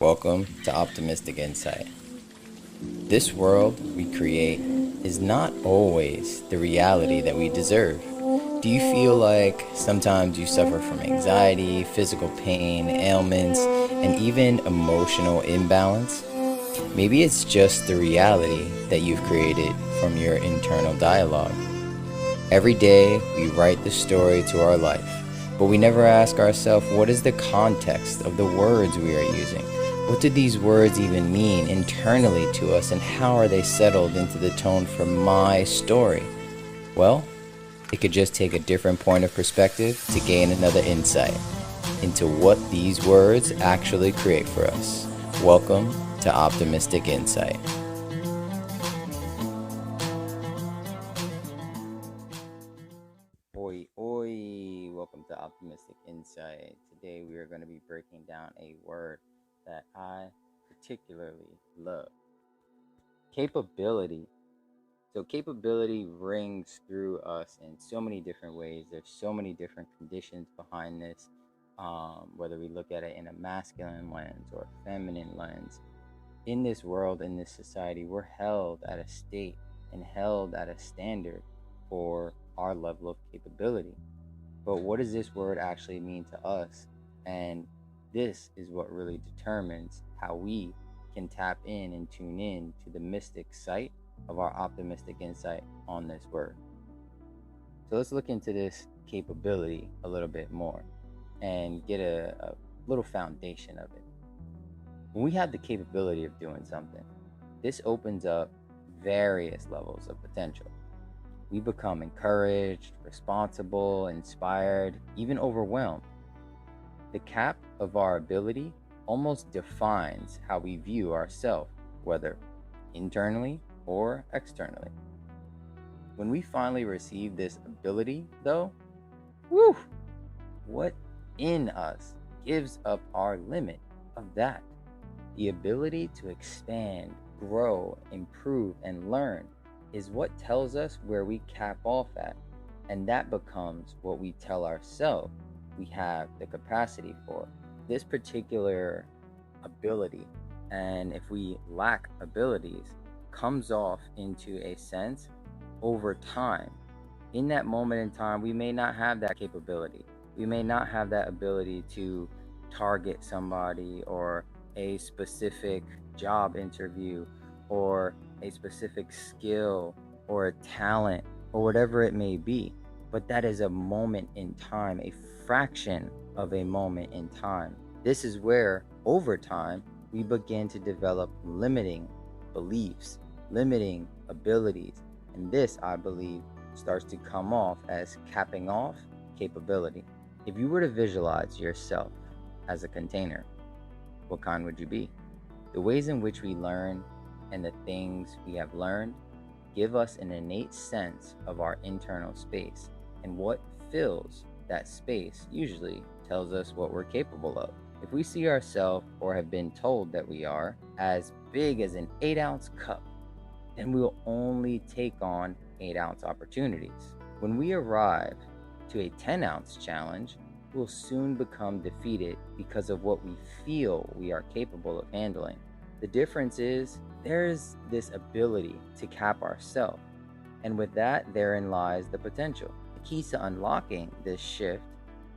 Welcome to Optimistic Insight. This world we create is not always the reality that we deserve. Do you feel like sometimes you suffer from anxiety, physical pain, ailments, and even emotional imbalance? Maybe it's just the reality that you've created from your internal dialogue. Every day we write the story to our life, but we never ask ourselves, what is the context of the words we are using? What do these words even mean internally to us, and how are they settled into the tone for my story? Well, it could just take a different point of perspective to gain another insight into what these words actually create for us. Welcome to Optimistic Insight. Oi, oi, welcome to Optimistic Insight. Today we are going to be breaking down a word that I particularly love: capability. So, capability rings through us in so many different ways. There's so many different conditions behind this, whether we look at it in a masculine lens or a feminine lens. In this world, in this society, we're held at a state and held at a standard for our level of capability. But what does this word actually mean to us? And this is what really determines how we can tap in and tune in to the mystic sight of our optimistic insight on this word. So let's look into this capability a little bit more and get a little foundation of it. When we have the capability of doing something, this opens up various levels of potential. We become encouraged, responsible, inspired, even overwhelmed. The cap of our ability almost defines how we view ourselves, whether internally or externally. When we finally receive this ability, though, what in us gives up our limit of that? The ability to expand, grow, improve, and learn is what tells us where we cap off at, and that becomes what we tell ourselves we have the capacity for. This particular ability, and if we lack abilities, comes off into a sense over time. In that moment in time, we may not have that capability. We may not have that ability to target somebody or a specific job interview or a specific skill or a talent or whatever it may be. But that is a moment in time, a fraction of a moment in time. This is where, over time, we begin to develop limiting beliefs, limiting abilities. And this, I believe, starts to come off as capping off capability. If you were to visualize yourself as a container, what kind would you be? The ways in which we learn and the things we have learned give us an innate sense of our internal space, and what fills that space usually tells us what we're capable of. If we see ourselves, or have been told that we are, as big as an 8-ounce cup, then we'll only take on 8-ounce opportunities. When we arrive to a 10-ounce challenge, we'll soon become defeated because of what we feel we are capable of handling. The difference is there's this ability to cap ourselves, and with that, therein lies the potential. The key to unlocking this shift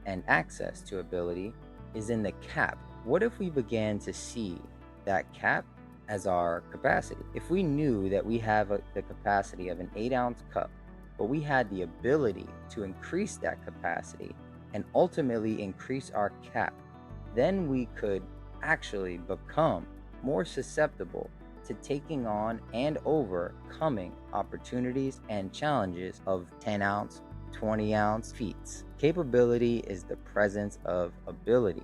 and access to ability is in the cap. What if we began to see that cap as our capacity? If we knew that we have the capacity of an 8-ounce cup, but we had the ability to increase that capacity and ultimately increase our cap, then we could actually become more susceptible to taking on and overcoming opportunities and challenges of 10-ounce, 20-ounce feats. Capability is the presence of ability.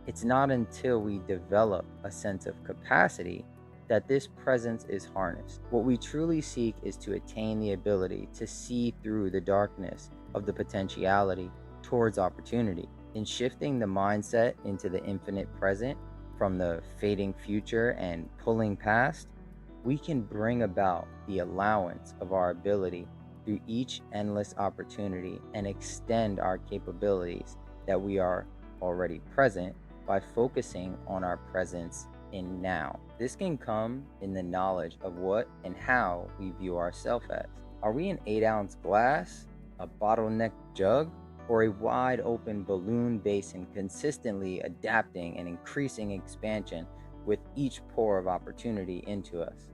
It's not until we develop a sense of capacity that this presence is harnessed. What we truly seek is to attain the ability to see through the darkness of the potentiality towards opportunity. In shifting the mindset into the infinite present from the fading future and pulling past, we can bring about the allowance of our ability through each endless opportunity and extend our capabilities that we are already present by focusing on our presence in now. This can come in the knowledge of what and how we view ourselves as. Are we an 8-ounce glass, a bottleneck jug, or a wide open balloon basin consistently adapting and increasing expansion with each pour of opportunity into us?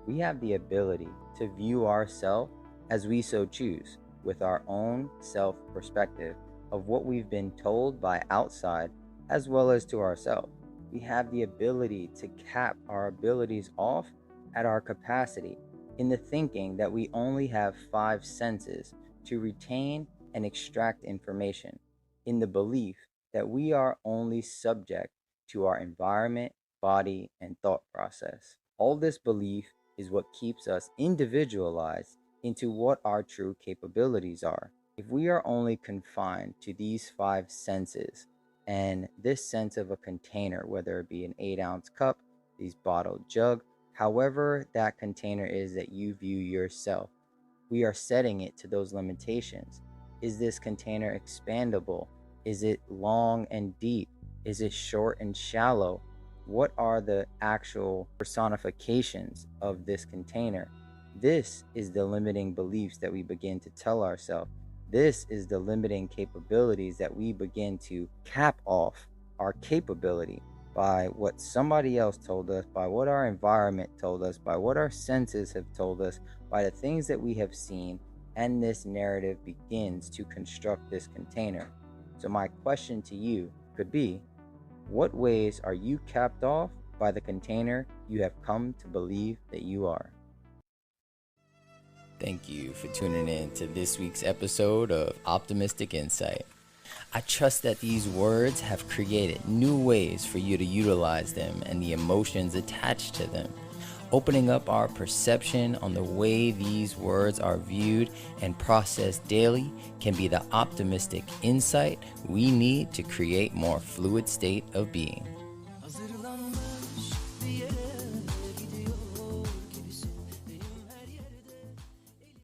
We have the ability to view ourselves as we so choose, with our own self perspective of what we've been told by outside as well as to ourselves. We have the ability to cap our abilities off at our capacity in the thinking that we only have 5 senses to retain and extract information, in the belief that we are only subject to our environment, body, and thought process. All this belief is what keeps us individualized into what our true capabilities are. If we are only confined to these 5 senses, and this sense of a container, whether it be an 8-ounce cup, these bottled jug, however that container is that you view yourself, we are setting it to those limitations. Is this container expandable? Is it long and deep? Is it short and shallow? What are the actual personifications of this container? This is the limiting beliefs that we begin to tell ourselves. This is the limiting capabilities that we begin to cap off our capability by what somebody else told us, by what our environment told us, by what our senses have told us, by the things that we have seen, and this narrative begins to construct this container. So my question to you could be, what ways are you capped off by the container you have come to believe that you are? Thank you for tuning in to this week's episode of Optimistic Insight. I trust that these words have created new ways for you to utilize them and the emotions attached to them, opening up our perception on the way these words are viewed and processed daily can be the optimistic insight we need to create more fluid state of being.